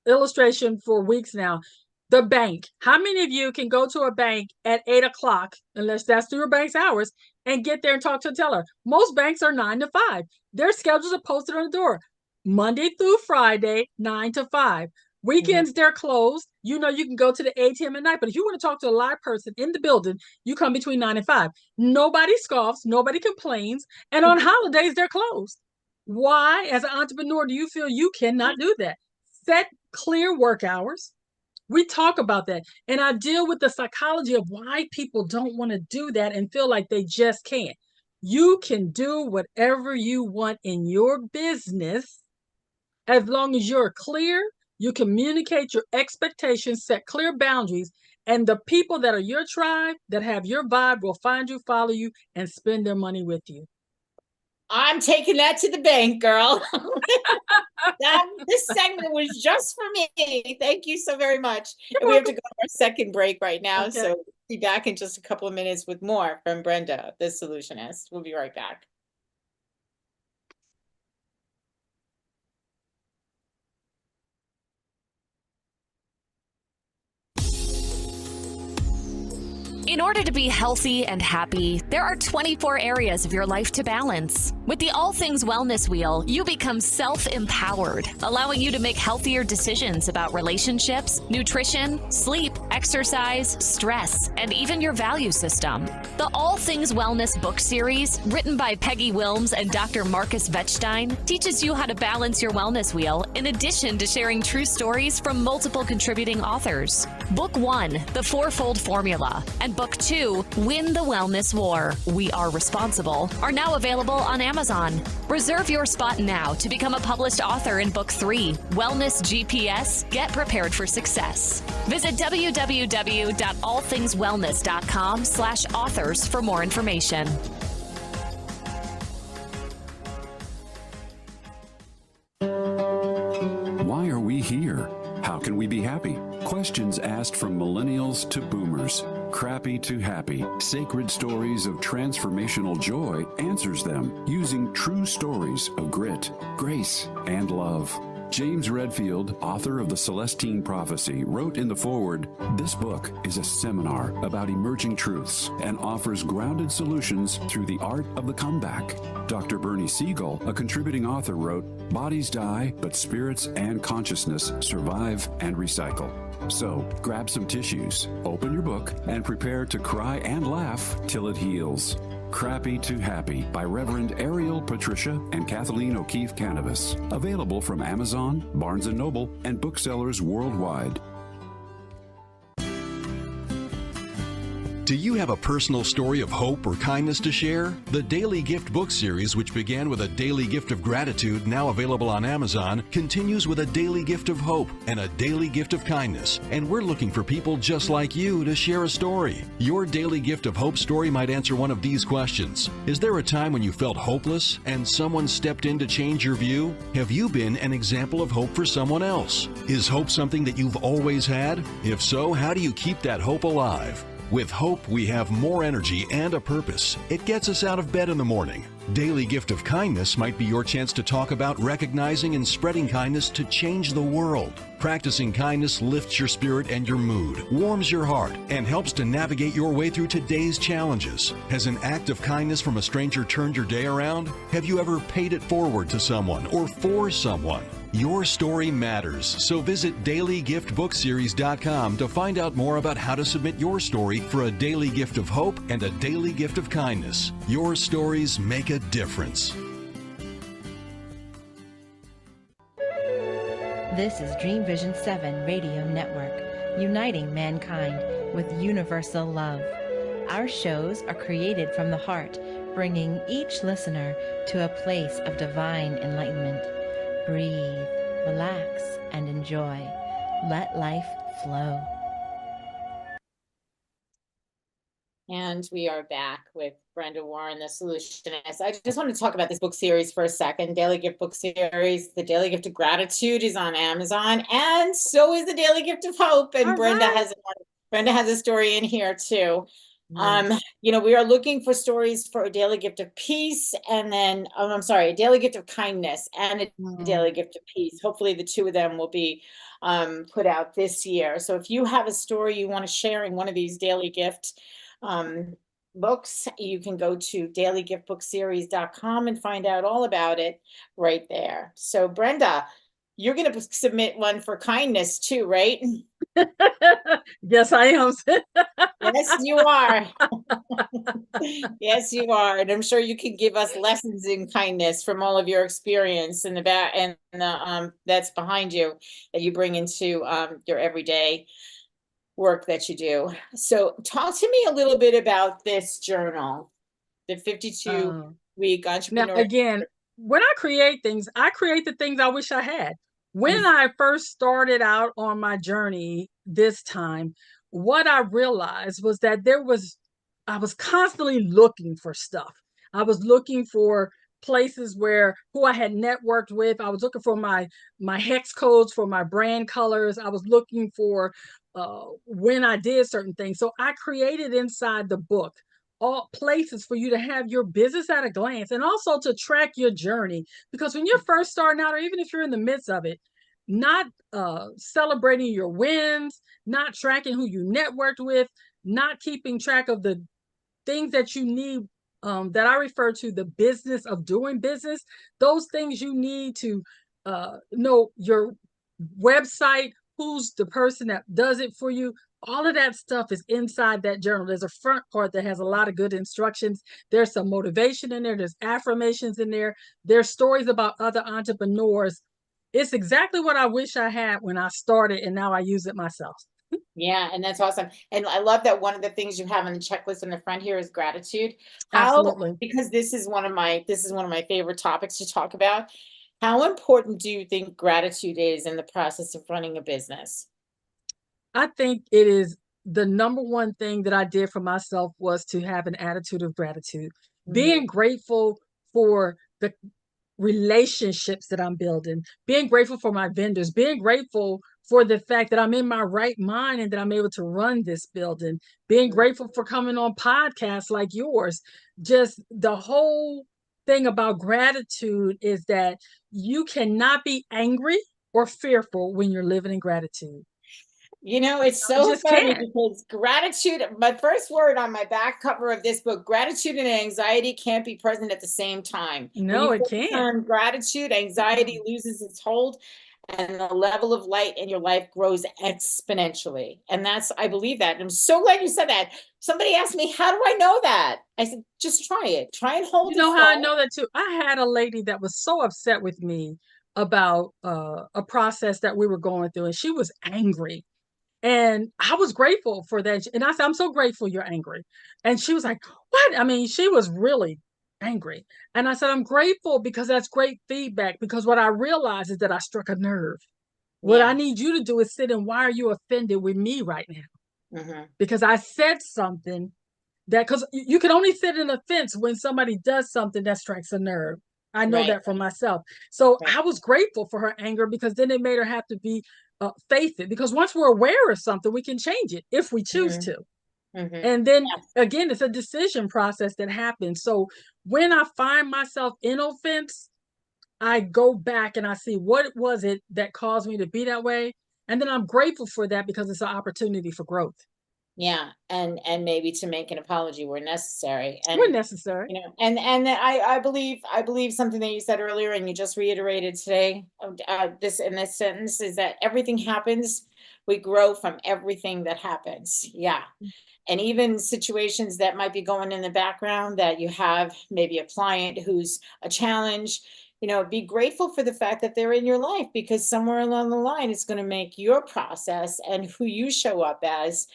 illustration for weeks now. The bank. How many of you can go to a bank at 8 o'clock, unless that's through your bank's hours, and get there and talk to a teller? Most banks are 9 to 5. Their schedules are posted on the door. Monday through Friday, 9 to 5. Weekends, they're closed. You know, you can go to the ATM at night, but if you want to talk to a live person in the building, you come between 9 and 5. Nobody scoffs, nobody complains, and on holidays, they're closed. Why, as an entrepreneur, do you feel you cannot do that? Set clear work hours. We talk about that, and I deal with the psychology of why people don't want to do that and feel like they just can't. You can do whatever you want in your business as long as you're clear, you communicate your expectations, set clear boundaries, and the people that are your tribe, that have your vibe, will find you, follow you, and spend their money with you. I'm taking that to the bank, girl. This segment was just for me. Thank you so very much. And we have to go to our second break right now. Okay. So we'll be back in just a couple of minutes with more from Brenda, the Soulutionist. We'll be right back. In order to be healthy and happy, there are 24 areas of your life to balance. With the All Things Wellness Wheel, you become self-empowered, allowing you to make healthier decisions about relationships, nutrition, sleep, exercise, stress, and even your value system. The All Things Wellness book series, written by Peggy Wilms and Dr. Marcus Wettstein, teaches you how to balance your wellness wheel in addition to sharing true stories from multiple contributing authors. Book 1, The Fourfold Formula, and Book 2, Win the Wellness War, We Are Responsible, are now available on Amazon. Reserve your spot now to become a published author in Book 3, Wellness GPS, Get Prepared for Success. Visit www.allthingswellness.com/authors for more information. Why are we here? How can we be happy? Questions asked from millennials to boomers. Crappy to Happy, Sacred Stories of Transformational Joy answers them using true stories of grit, grace, and love. James Redfield, author of The Celestine Prophecy, wrote in the foreword, "This book is a seminar about emerging truths and offers grounded solutions through the art of the comeback." Dr. Bernie Siegel, a contributing author, wrote, "Bodies die, but spirits and consciousness survive and recycle." So, grab some tissues, open your book, and prepare to cry and laugh till it heals. Crappy to Happy by Reverend Ariel Patricia and Kathleen O'Keefe Cannabis. Available from Amazon, Barnes & Noble, and booksellers worldwide. Do you have a personal story of hope or kindness to share? The Daily Gift book series, which began with a daily gift of gratitude, now available on Amazon, continues with a daily gift of hope and a daily gift of kindness. And we're looking for people just like you to share a story. Your daily gift of hope story might answer one of these questions. Is there a time when you felt hopeless and someone stepped in to change your view? Have you been an example of hope for someone else? Is hope something that you've always had? If so, how do you keep that hope alive? With hope, we have more energy and a purpose. It gets us out of bed in the morning. Daily Gift of Kindness might be your chance to talk about recognizing and spreading kindness to change the world. Practicing kindness lifts your spirit and your mood, warms your heart, and helps to navigate your way through today's challenges. Has an act of kindness from a stranger turned your day around? Have you ever paid it forward to someone or for someone? Your story matters, so visit dailygiftbookseries.com to find out more about how to submit your story for a daily gift of hope and a daily gift of kindness. Your stories make a difference. This is Dreamvision 7 Radio Network, uniting mankind with universal love. Our shows are created from the heart, bringing each listener to a place of divine enlightenment. Breathe, relax, and enjoy. Let life flow. And we are back with Brenda Warren, the Soulutionist. I just want to talk about this book series for a second. Daily Gift book series. The Daily Gift of Gratitude is on Amazon, and so is the Daily Gift of Hope. And All right. Brenda has a story in here too. Yes. We are looking for stories for a daily gift of peace, and then I'm sorry, a daily gift of kindness and a daily gift of peace. Hopefully the two of them will be put out this year. So if you have a story you want to share in one of these daily gift books, you can go to dailygiftbookseries.com and find out all about it right there. So Brenda, you're going to submit one for kindness too, right? Yes, I am. Yes, you are. Yes, you are. And I'm sure you can give us lessons in kindness from all of your experience in the back and the that's behind you that you bring into your everyday work that you do. So talk to me a little bit about this journal, the 52-week Now, entrepreneur. again, when I create the things I wish I had. When I first started out on my journey this time, what I realized was that I was constantly looking for stuff. I was looking for places who I had networked with. I was looking for my hex codes for my brand colors. I was looking for when I did certain things. So I created inside the book all places for you to have your business at a glance and also to track your journey. Because when you're first starting out, or even if you're in the midst of it, not celebrating your wins, not tracking who you networked with, not keeping track of the things that you need, that I refer to the business of doing business, those things you need to know your website, who's the person that does it for you. All of that stuff is inside that journal. There's a front part that has a lot of good instructions. There's some motivation in there. There's affirmations in there. There's stories about other entrepreneurs. It's exactly what I wish I had when I started, and now I use it myself. Yeah, and that's awesome. And I love that one of the things you have on the checklist in the front here is gratitude. Absolutely. Because this is one of my favorite topics to talk about. How important do you think gratitude is in the process of running a business? I think it is the number one thing that I did for myself was to have an attitude of gratitude, being grateful for the relationships that I'm building, being grateful for my vendors, being grateful for the fact that I'm in my right mind and that I'm able to run this building, being grateful for coming on podcasts like yours. Just the whole thing about gratitude is that you cannot be angry or fearful when you're living in gratitude. It's You so just funny can't. because gratitude, my first word on my back cover of this book, gratitude and anxiety can't be present at the same time. When No, you it focus can't. on gratitude, anxiety loses its hold and the level of light in your life grows exponentially. And I believe that. And I'm so glad you said that. Somebody asked me, how do I know that? I said, just try it. Try and hold You the know how I thought. know that too? I had a lady that was so upset with me about a process that we were going through, and she was angry. And I was grateful for that. And I said, I'm so grateful you're angry. And she was like, what? I mean, she was really angry. And I said, I'm grateful because that's great feedback. Because what I realized is that I struck a nerve. What I Yeah. need you to do is sit and why are you offended with me right now? Because I said something because you can only sit in a fence when somebody does something that strikes a nerve. I know Right. that for myself. So Right. I was grateful for her anger because then it made her have to be face it. Because once we're aware of something, we can change it if we choose to. And then Yes. again, it's a decision process that happens. So when I find myself in offense, I go back and I see what was it that caused me to be that way. And then I'm grateful for that because it's an opportunity for growth. Yeah, and maybe to make an apology where necessary. When And necessary. and I believe something that you said earlier and you just reiterated today, this in this sentence is that everything happens, we grow from everything that happens. Yeah. And even situations that might be going in the background that you have maybe a client who's a challenge, be grateful for the fact that they're in your life because somewhere along the line it's going to make your process and who you show up as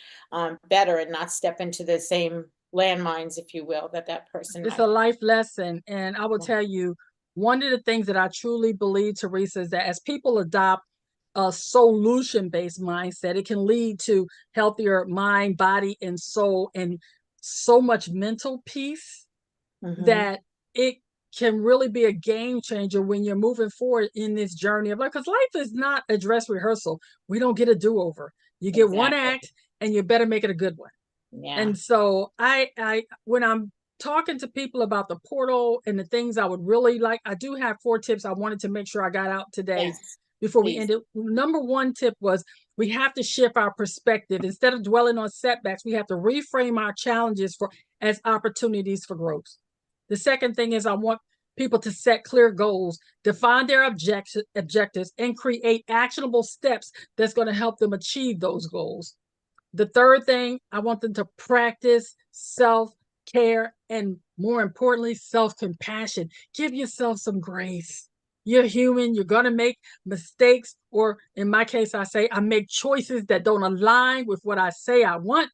better and not step into the same landmines, if you will, that person It's might a life lesson. And I will have. tell you, one of the things that I truly believe, Teresa, is that as people adopt a solution based mindset, it can lead to healthier mind, body, and soul, and so much mental peace that it can really be a game changer when you're moving forward in this journey of life. Because life is not a dress rehearsal. We don't get a do-over. You get one act and you better make it a good one. Yeah. And so I when I'm talking to people about the portal and the things I would really like, I do have 4 tips I wanted to make sure I got out today. Yes, before please. we end it. Number 1 tip was we have to shift our perspective. Instead of dwelling on setbacks, we have to reframe our challenges as opportunities for growth. The second thing is I want people to set clear goals, define their objectives, and create actionable steps that's going to help them achieve those goals. The third thing, I want them to practice self-care and, more importantly, self-compassion. Give yourself some grace. You're human. You're going to make mistakes, or in my case, I make choices that don't align with what I say I want,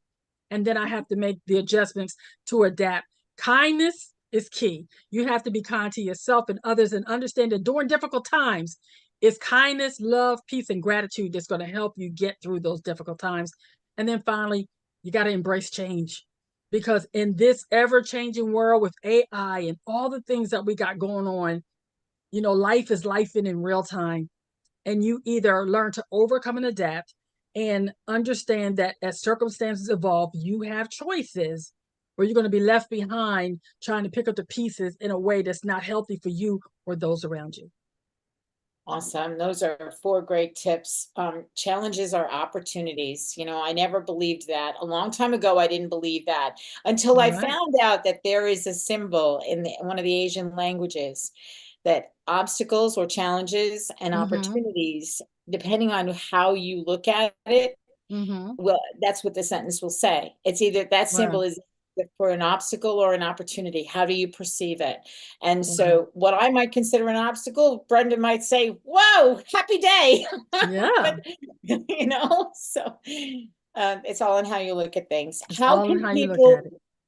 and then I have to make the adjustments to adapt. Kindness is key. You have to be kind to yourself and others, and understand that during difficult times, it's kindness, love, peace, and gratitude that's going to help you get through those difficult times. And then finally, you got to embrace change, because in this ever-changing world with AI and all the things that we got going on, life is life in real time. And you either learn to overcome and adapt and understand that as circumstances evolve, you have choices, or you're going to be left behind trying to pick up the pieces in a way that's not healthy for you or those around you. Awesome. Those are 4 great tips. Challenges are opportunities. I never believed that. A long time ago, I didn't believe that until I found out that there is a symbol in one of the Asian languages that obstacles or challenges and opportunities, depending on how you look at it, well, that's what the sentence will say. It's either that symbol is for an obstacle or an opportunity. How do you perceive it? And so what I might consider an obstacle, Brenda might say, whoa, happy day. Yeah. But, so it's all in how you look at things.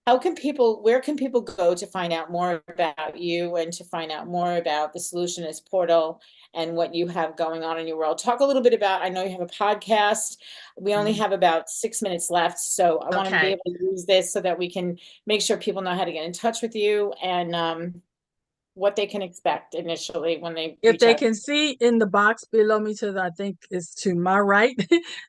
Where can people go to find out more about you and to find out more about the Soulutionist portal and what you have going on in your world? Talk a little bit about, I know you have a podcast. We only have about 6 minutes left, so I want to be able to use this so that we can make sure people know how to get in touch with you and what they can expect initially when they can see in the box below me, I think is to my right,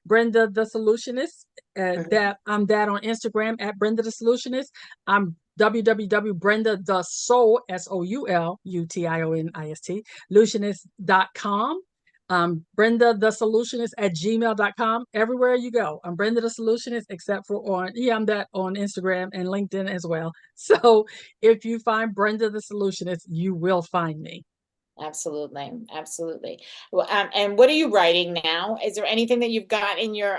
Brenda the Soulutionist. That I'm that on Instagram at Brenda the Soulutionist. I'm www.brendathesoul, SOULUTIONIST, Lutionist.com. Brenda the Soulutionist at gmail.com. Everywhere you go, I'm Brenda the Soulutionist, except for I'm that on Instagram and LinkedIn as well. So if you find Brenda the Soulutionist, you will find me. Absolutely. Absolutely. Well, and what are you writing now? Is there anything that you've got in your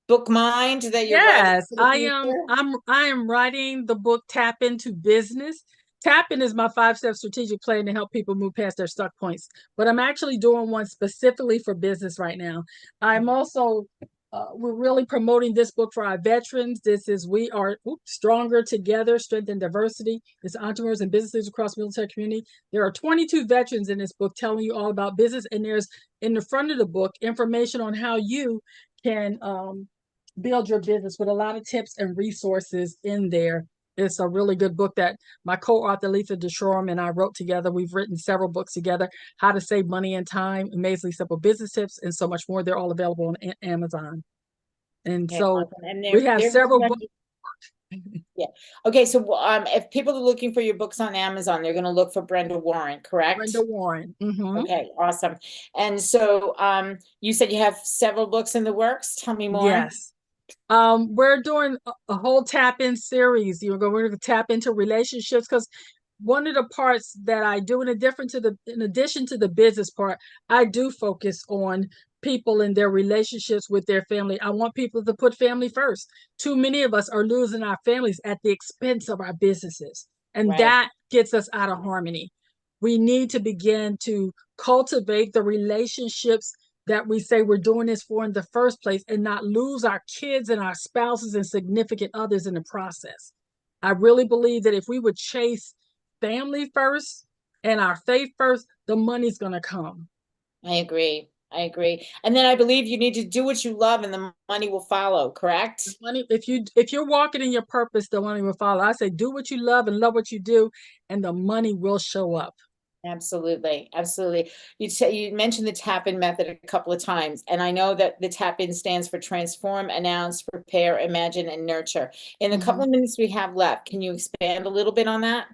book mind that you're writing? Yes, I am writing the book Tap Into Business. TAPIN is my 5-step strategic plan to help people move past their stuck points. But I'm actually doing one specifically for business right now. I'm also we're really promoting this book for our veterans. This is We Are Stronger Together, Strength and Diversity. It's entrepreneurs and businesses across the military community. There are 22 veterans in this book telling you all about business. And there's in the front of the book information on how you can build your business with a lot of tips and resources in there. It's a really good book that my co-author Letha DeShoram and I wrote together. We've written several books together: How to Save Money and Time, Amazingly Simple Business Tips, and so much more. They're all available on Amazon. And so awesome. And we have several books. Yeah. Okay. So if people are looking for your books on Amazon, they're going to look for Brenda Warren, correct? Brenda Warren. Okay. Awesome. And so you said you have several books in the works. Tell me more. Yes. We're doing a whole tap-in series. We're going to tap into relationships, because one of the parts that I do, in addition to the business part, I do focus on people and their relationships with their family. I want people to put family first. Too many of us are losing our families at the expense of our businesses, and that gets us out of harmony. We need to begin to cultivate the relationships that we say we're doing this for in the first place, and not lose our kids and our spouses and significant others in the process. I really believe that if we would chase family first and our faith first, the money's going to come. I agree. I agree. And then I believe you need to do what you love and the money will follow, correct? Money, if you're walking in your purpose, the money will follow. I say do what you love and love what you do, and the money will show up. Absolutely. Absolutely. You mentioned the TAPIN method a couple of times, and I know that the TAPIN stands for transform, announce, prepare, imagine, and nurture. In the couple of minutes we have left, can you expand a little bit on that?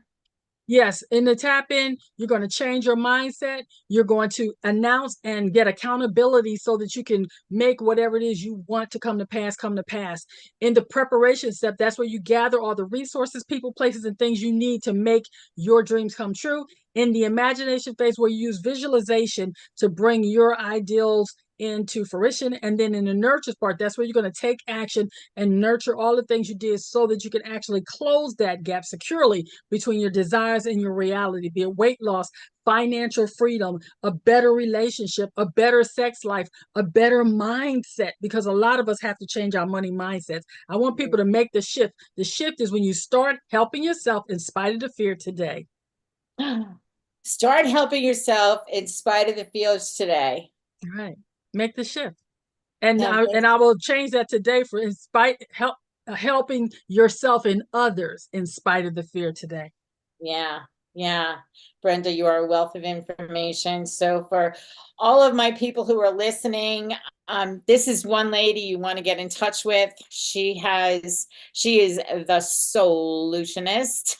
Yes, in the tap in, you're going to change your mindset. You're going to announce and get accountability so that you can make whatever it is you want to come to pass, come to pass. In the preparation step, that's where you gather all the resources, people, places, and things you need to make your dreams come true. In the imagination phase, where you use visualization to bring your ideals into fruition. And then in the nurture part, that's where you're going to take action and nurture all the things you did so that you can actually close that gap securely between your desires and your reality, be it weight loss, financial freedom, a better relationship, a better sex life, a better mindset, because a lot of us have to change our money mindsets. I want people to make the shift. The shift is when you start helping yourself in spite of the fear today. Start helping yourself in spite of the fears today. Right. Make the shift. And Yeah, I will change that today for helping yourself and others in spite of the fear today. Yeah. Yeah. Brenda, you are a wealth of information. So for all of my people who are listening, this is one lady you want to get in touch with. She is the Soulutionist.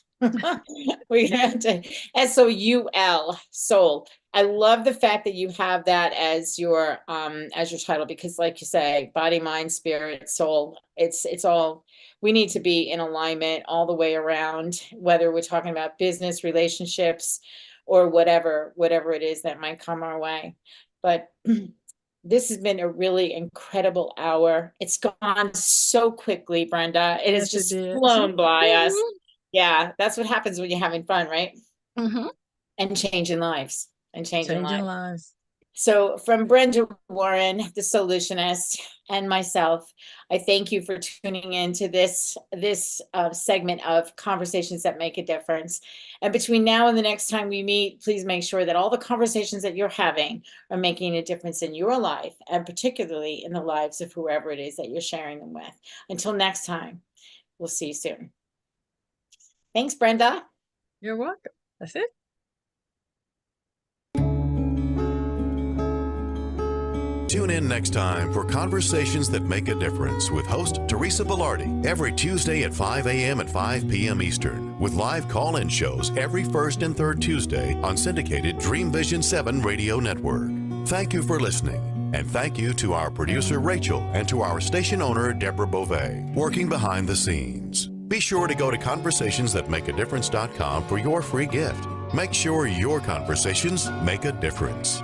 We have to SOUL, soul. I love the fact that you have that as your title, because like you say, body, mind, spirit, soul, it's all, we need to be in alignment all the way around, whether we're talking about business, relationships, or whatever it is that might come our way. But this has been a really incredible hour. It's gone so quickly, Brenda. It has just flown by us. Yeah, that's what happens when you're having fun, right? And changing lives. Changing lives. So from Brenda Warren, the Soulutionist, and myself, I thank you for tuning into this segment of Conversations That Make a Difference. And between now and the next time we meet, please make sure that all the conversations that you're having are making a difference in your life, and particularly in the lives of whoever it is that you're sharing them with. Until next time, we'll see you soon. Thanks, Brenda. You're welcome. That's it. Tune in next time for Conversations That Make a Difference with host Teresa Velardi every Tuesday at 5 a.m. and 5 p.m. Eastern, with live call-in shows every first and third Tuesday on syndicated Dreamvisions 7 radio network. Thank you for listening, and thank you to our producer Rachel and to our station owner Deborah Beauvais, working behind the scenes. Be sure to go to conversationsthatmakeadifference.com for your free gift. Make sure your conversations make a difference.